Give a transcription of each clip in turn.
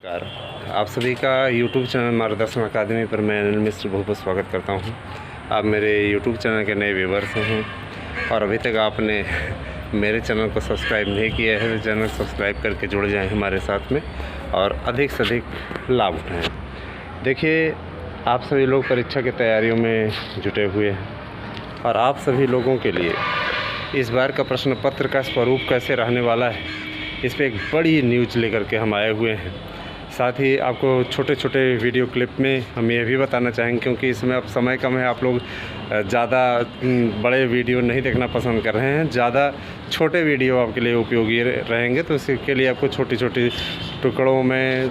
नमस्कार, आप सभी का यूट्यूब चैनल मार्गदर्शन अकादमी पर मैं अनिल मिश्र बहुत बहुत स्वागत करता हूं। आप मेरे यूट्यूब चैनल के नए व्यूवर्स हैं और अभी तक आपने मेरे चैनल को सब्सक्राइब नहीं किया है तो चैनल सब्सक्राइब करके जुड़ जाएं हमारे साथ में और अधिक से अधिक लाभ उठाएँ। देखिए, आप सभी लोग परीक्षा की तैयारियों में जुटे हुए हैं और आप सभी लोगों के लिए इस बार का प्रश्न पत्र का स्वरूप कैसे रहने वाला है, इस पर एक बड़ी न्यूज़ लेकर के हम आए हुए हैं। साथ ही आपको छोटे छोटे वीडियो क्लिप में हम ये भी बताना चाहेंगे, क्योंकि इसमें अब समय कम है, आप लोग ज़्यादा बड़े वीडियो नहीं देखना पसंद कर रहे हैं, ज़्यादा छोटे वीडियो आपके लिए उपयोगी रहेंगे। तो इसके लिए आपको छोटी छोटी टुकड़ों में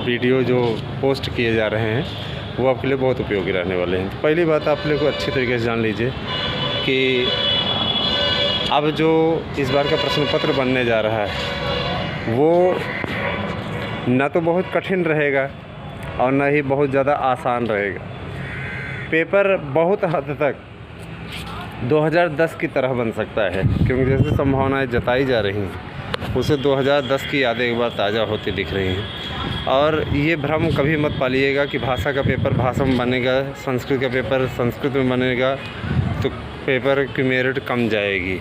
वीडियो जो पोस्ट किए जा रहे हैं वो आपके लिए बहुत उपयोगी रहने वाले हैं। तो पहली बात आप लोग को अच्छी तरीके से जान लीजिए कि अब जो इस बार का प्रश्न पत्र बनने जा रहा है वो न तो बहुत कठिन रहेगा और न ही बहुत ज़्यादा आसान रहेगा। पेपर बहुत हद तक 2010 की तरह बन सकता है, क्योंकि जैसे संभावनाएं जताई जा रही हैं उसे 2010 की यादें एक बार ताज़ा होती दिख रही हैं। और ये भ्रम कभी मत पालिएगा कि भाषा का पेपर भाषा में बनेगा, संस्कृत का पेपर संस्कृत में बनेगा तो पेपर की मेरिट कम जाएगी।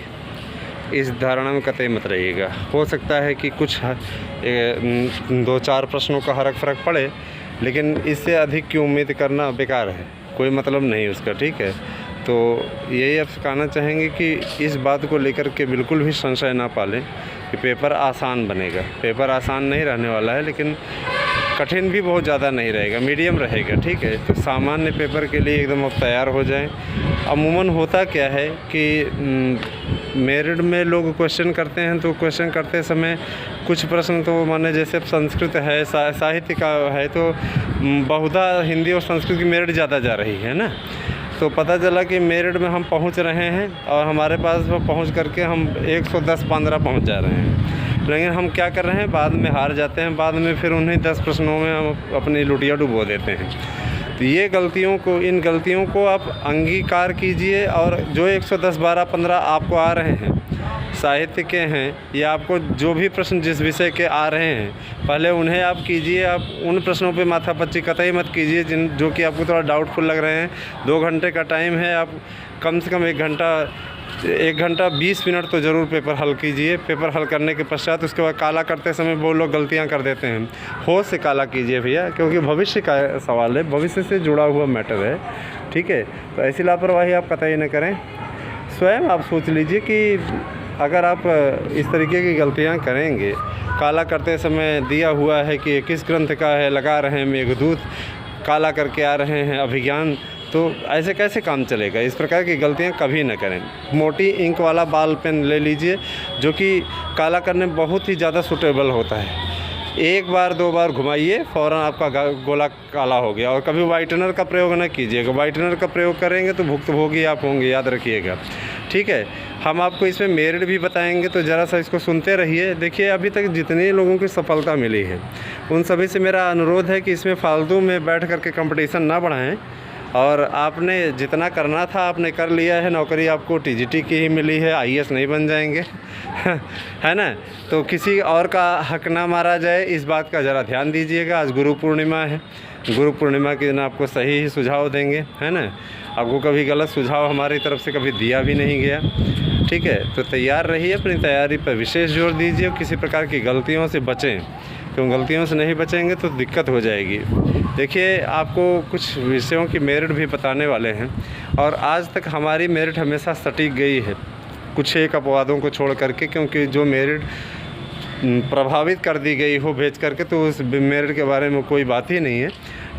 इस धारणा में कतई मत रहिएगा। हो सकता है कि कुछ 2-4 प्रश्नों का फ़र्क पड़े, लेकिन इससे अधिक की उम्मीद करना बेकार है, कोई मतलब नहीं उसका, ठीक है। तो यही आप कहना चाहेंगे कि इस बात को लेकर के बिल्कुल भी संशय ना पालें कि पेपर आसान बनेगा। पेपर आसान नहीं रहने वाला है, लेकिन कठिन भी बहुत ज़्यादा नहीं रहेगा, मीडियम रहेगा, ठीक है। तो सामान्य पेपर के लिए एकदम आप तैयार हो जाएं। अमूमन होता क्या है कि मेरिट में लोग क्वेश्चन करते हैं तो क्वेश्चन करते समय कुछ प्रश्न तो माने जैसे संस्कृत है, साहित्य का है, तो बहुधा हिंदी और संस्कृत की मेरिट ज़्यादा जा रही है ना। तो पता चला कि मेरिट में हम पहुंच रहे हैं और हमारे पास वो पहुंच करके हम 110-15 पहुंच जा रहे हैं, लेकिन हम क्या कर रहे हैं, बाद में हार जाते हैं, बाद में फिर उन्हीं 10 प्रश्नों में हम अपनी लुटिया डुबो देते हैं। तो ये इन गलतियों को आप अंगीकार कीजिए और जो 110-12-15 आपको आ रहे हैं, साहित्य के हैं या आपको जो भी प्रश्न जिस विषय के आ रहे हैं, पहले उन्हें आप कीजिए। आप उन प्रश्नों पे माथापच्ची कतई मत कीजिए जो कि आपको थोड़ा डाउटफुल लग रहे हैं। 2 घंटे का टाइम है, आप कम से कम 1 घंटा 20 मिनट तो ज़रूर पेपर हल कीजिए। पेपर हल करने के पश्चात उसके बाद काला करते समय वो लोग गलतियां कर देते हैं, होश से काला कीजिए भैया, क्योंकि भविष्य का सवाल है, भविष्य से जुड़ा हुआ मैटर है, ठीक है। तो ऐसी लापरवाही आप कतई न करें। स्वयं आप सोच लीजिए कि अगर आप इस तरीके की गलतियां करेंगे, काला करते समय दिया हुआ है कि किस ग्रंथ का है, लगा रहे हैं मेघदूत, काला करके आ रहे हैं अभिज्ञान, तो ऐसे कैसे काम चलेगा। इस प्रकार की गलतियां कभी न करें। मोटी इंक वाला बॉल पेन ले लीजिए जो कि काला करने में बहुत ही ज़्यादा सूटेबल होता है। 1 बार 2 बार घुमाइए, फ़ौरन आपका गोला काला हो गया। और कभी वाइटनर का प्रयोग न कीजिएगा, वाइटनर का प्रयोग करेंगे तो भुक्तभोगी आप होंगे, याद रखिएगा, ठीक है। हम आपको इसमें मेरिट भी बताएंगे, तो ज़रा सा इसको सुनते रहिए। देखिए, अभी तक जितने लोगों की सफलता मिली है उन सभी से मेरा अनुरोध है कि इसमें फालतू में बैठ करके कंपटीशन ना बढ़ाएं। और आपने जितना करना था आपने कर लिया है, नौकरी आपको टीजीटी की ही मिली है, आईएएस नहीं बन जाएंगे है ना। तो किसी और का हक ना मारा जाए, इस बात का ज़रा ध्यान दीजिएगा। आज गुरु पूर्णिमा है, गुरु पूर्णिमा के दिन आपको सही ही सुझाव देंगे, है ना। आपको कभी गलत सुझाव हमारी तरफ से कभी दिया भी नहीं गया, ठीक है। तो तैयार रहिए, अपनी तैयारी पर विशेष जोर दीजिए, किसी प्रकार की गलतियों से बचें, क्यों गलतियों से नहीं बचेंगे तो दिक्कत हो जाएगी। देखिए, आपको कुछ विषयों की मेरिट भी बताने वाले हैं और आज तक हमारी मेरिट हमेशा सटीक गई है, कुछ एक अपवादों को छोड़ करके, क्योंकि जो मेरिट प्रभावित कर दी गई हो भेज करके तो उस मेरिट के बारे में कोई बात ही नहीं है।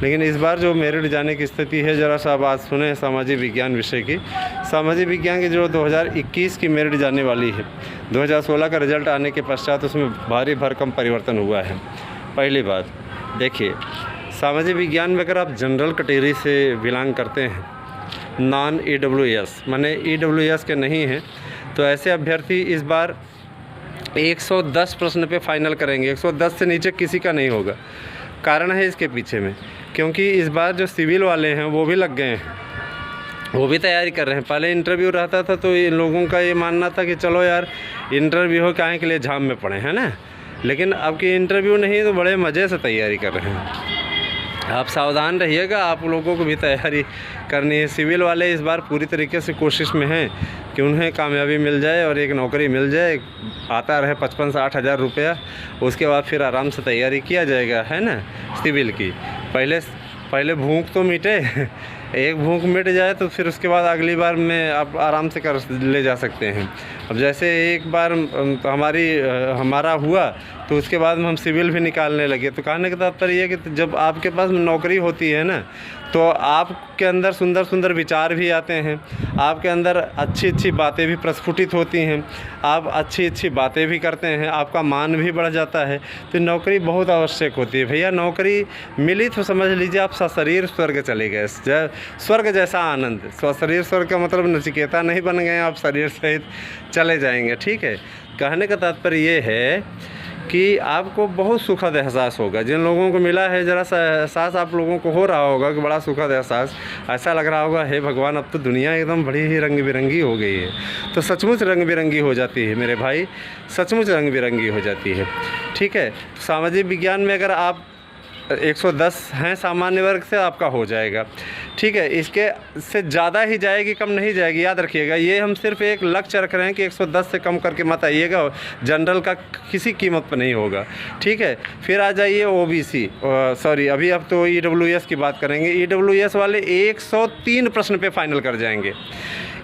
लेकिन इस बार जो मेरिट जाने की स्थिति है, ज़रा सा बात सुने सामाजिक विज्ञान विषय की। सामाजिक विज्ञान की जो 2021 की मेरिट जाने वाली है, 2016 का रिज़ल्ट आने के पश्चात उसमें भारी भरकम परिवर्तन हुआ है। पहली बात देखिए, सामाजिक विज्ञान में अगर आप जनरल कैटेगरी से बिलोंग करते हैं, नॉन EWS माने EWS के नहीं हैं, तो ऐसे अभ्यर्थी इस बार 110 प्रश्न पे फाइनल करेंगे। 110 से नीचे किसी का नहीं होगा। कारण है इसके पीछे में, क्योंकि इस बार जो सिविल वाले हैं वो भी लग गए हैं, वो भी तैयारी कर रहे हैं। पहले इंटरव्यू रहता था तो इन लोगों का ये मानना था कि चलो यार इंटरव्यू हो, काहे के लिए झाम में पड़े, है ना। लेकिन आपकी इंटरव्यू नहीं तो बड़े मज़े से तैयारी कर रहे हैं। आप सावधान रहिएगा, आप लोगों को भी तैयारी करनी है। सिविल वाले इस बार पूरी तरीके से कोशिश में हैं कि उन्हें कामयाबी मिल जाए और एक नौकरी मिल जाए, आता रहे 55-60 हज़ार रुपया, उसके बाद फिर आराम से तैयारी किया जाएगा, है ना, सिविल की। पहले भूख तो मिटे एक भूख मिट जाए तो फिर उसके बाद अगली बार में आप आराम से कर ले जा सकते हैं। अब जैसे एक बार हमारा हुआ तो उसके बाद में हम सिविल भी निकालने लगे। तो कहने का तात्पर्य ये कि जब आपके पास नौकरी होती है ना, तो आपके अंदर सुंदर सुंदर विचार भी आते हैं, आपके अंदर अच्छी अच्छी बातें भी प्रस्फुटित होती हैं, आप अच्छी अच्छी बातें भी करते हैं, आपका मान भी बढ़ जाता है। तो नौकरी बहुत आवश्यक होती है भैया। नौकरी मिली तो समझ लीजिए आप सशरीर स्वर्ग चले गए, स्वर्ग जैसा आनंद। सशरीर स्वर्ग का मतलब नचिकेता नहीं बन गए, आप शरीर सहित चले जाएंगे, ठीक है। कहने का तात्पर्य ये है कि आपको बहुत सुखद एहसास होगा। जिन लोगों को मिला है ज़रा सा एहसास आप लोगों को हो रहा होगा कि बड़ा सुखद एहसास, ऐसा लग रहा होगा हे भगवान अब तो दुनिया एकदम बड़ी ही रंग बिरंगी हो गई है। तो सचमुच रंग बिरंगी हो जाती है मेरे भाई, सचमुच रंग बिरंगी हो जाती है, ठीक है। सामाजिक विज्ञान में अगर आप 110 हैं सामान्य वर्ग से, आपका हो जाएगा, ठीक है। इसके से ज़्यादा ही जाएगी, कम नहीं जाएगी, याद रखिएगा। ये हम सिर्फ एक लक्ष्य रख रहे हैं कि 110 से कम करके मत आइएगा, जनरल का किसी कीमत पर नहीं होगा, ठीक है। फिर आ जाइए ओबीसी, सॉरी अभी अब तो ईडब्ल्यूएस की बात करेंगे। ईडब्ल्यूएस वाले 103 प्रश्न पे फाइनल कर जाएंगे।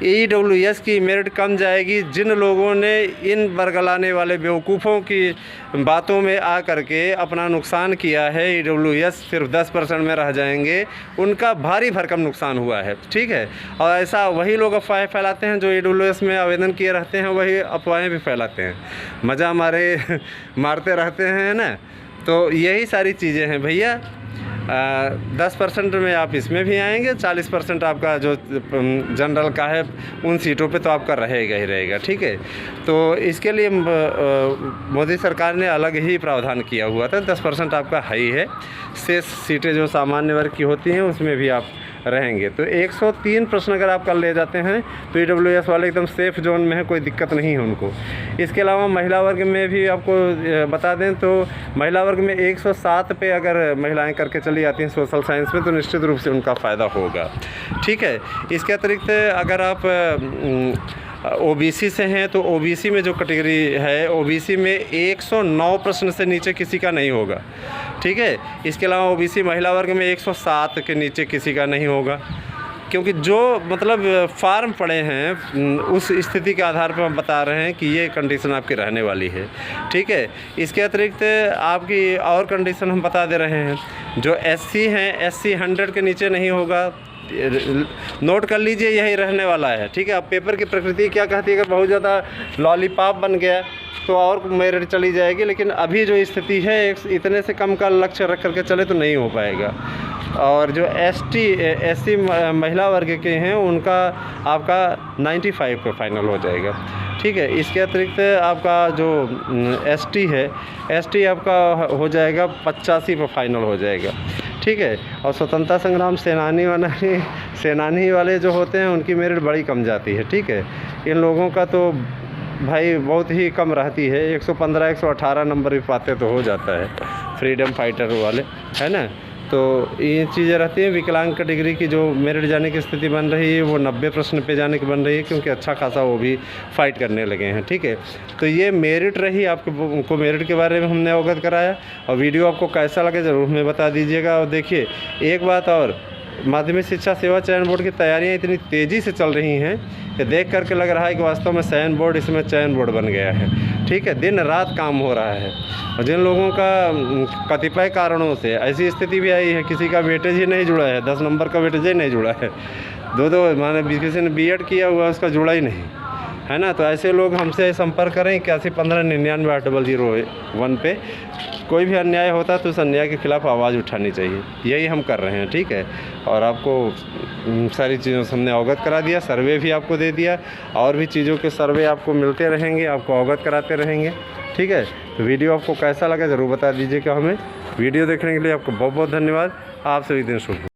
ईडब्ल्यूएस की मेरिट कम जाएगी जिन लोगों ने इन बरगलाने वाले बेवकूफ़ों की बातों में आ करके अपना नुकसान किया है। ईडब्ल्यूएस सिर्फ 10% में रह जाएंगे, उनका भारी भरकम नुकसान हुआ है, ठीक है। और ऐसा वही लोग अफवाहें फैलाते हैं जो ईडब्ल्यूएस में आवेदन किए रहते हैं, वही अफवाहें भी फैलाते हैं, मज़ा मारते रहते हैं ना। तो यही सारी चीज़ें हैं भैया। 10% में आप इसमें भी आएंगे, 40% आपका जो जनरल का है उन सीटों पे तो आपका रहेगा ही रहेगा, ठीक है। तो इसके लिए मोदी सरकार ने अलग ही प्रावधान किया हुआ था, 10% आपका हाई है। शेष सीटें जो सामान्य वर्ग की होती हैं उसमें भी आप रहेंगे। तो 103 प्रश्न अगर आप कर ले जाते हैं तो ईडब्ल्यूएस वाले एकदम सेफ़ जोन में है, कोई दिक्कत नहीं है उनको। इसके अलावा महिला वर्ग में भी आपको बता दें तो महिला वर्ग में 107 पे अगर महिलाएं करके चली आती हैं सोशल साइंस में, तो निश्चित रूप से उनका फ़ायदा होगा, ठीक है। इसके अतिरिक्त अगर आप ओबीसी से हैं तो ओबीसी में जो कैटेगरी है, ओबीसी में 109 प्रश्न से नीचे किसी का नहीं होगा, ठीक है। इसके अलावा ओबीसी महिला वर्ग में 107 के नीचे किसी का नहीं होगा, क्योंकि जो मतलब फार्म पड़े हैं उस स्थिति के आधार पर हम बता रहे हैं कि ये कंडीशन आपकी रहने वाली है, ठीक है। इसके अतिरिक्त आपकी और कंडीशन हम बता दे रहे हैं। जो एससी हैं, एससी 100 के नीचे नहीं होगा, नोट कर लीजिए, यही रहने वाला है, ठीक है। अब पेपर की प्रकृति क्या कहती है, अगर बहुत ज़्यादा लॉलीपॉप बन गया तो और मेरिट चली जाएगी, लेकिन अभी जो स्थिति है इतने से कम का लक्ष्य रख करके चले तो नहीं हो पाएगा। और जो एससी महिला वर्ग के हैं उनका आपका 95 पे फाइनल हो जाएगा, ठीक है। इसके अतिरिक्त आपका जो एसटी है, एसटी आपका हो जाएगा 85 पे फाइनल हो जाएगा, ठीक है। और स्वतंत्रता संग्राम सेनानी वाले जो होते हैं उनकी मेरिट बड़ी कम जाती है, ठीक है। इन लोगों का तो भाई बहुत ही कम रहती है, 115-118 नंबर भी पाते तो हो जाता है, फ्रीडम फाइटर वाले, है ना। तो ये चीज़ें रहती हैं। विकलांग कैटेगरी की जो मेरिट जाने की स्थिति बन रही है वो 90 प्रश्न पे जाने की बन रही है, क्योंकि अच्छा खासा वो भी फाइट करने लगे हैं, ठीक है। तो ये मेरिट रही, आपको मेरिट के बारे में हमने अवगत कराया। और वीडियो आपको कैसा लगे ज़रूर हमें बता दीजिएगा। और देखिए एक बात और, माध्यमिक शिक्षा सेवा चयन बोर्ड की तैयारियां इतनी तेज़ी से चल रही हैं कि देख करके लग रहा है कि वास्तव में चयन बोर्ड इसमें चयन बोर्ड बन गया है, ठीक है। दिन रात काम हो रहा है। और जिन लोगों का कतिपय कारणों से ऐसी स्थिति भी आई है, किसी का वेटेज ही नहीं जुड़ा है, 10 नंबर का वेटेज ही नहीं जुड़ा है, दो माने किसी ने बीएड किया हुआ उसका जुड़ा ही नहीं है ना। तो ऐसे लोग हमसे संपर्क करें 8115998001 पे। कोई भी अन्याय होता है तो उस अन्याय के खिलाफ़ आवाज़ उठानी चाहिए, यही हम कर रहे हैं, ठीक है। और आपको सारी चीज़ों से हमने अवगत करा दिया, सर्वे भी आपको दे दिया, और भी चीज़ों के सर्वे आपको मिलते रहेंगे, आपको अवगत कराते रहेंगे, ठीक है। तो वीडियो आपको कैसा लगा ज़रूर बता दीजिएगा हमें। वीडियो देखने के लिए आपको बहुत बहुत धन्यवाद। आप सभी दिन शुभ।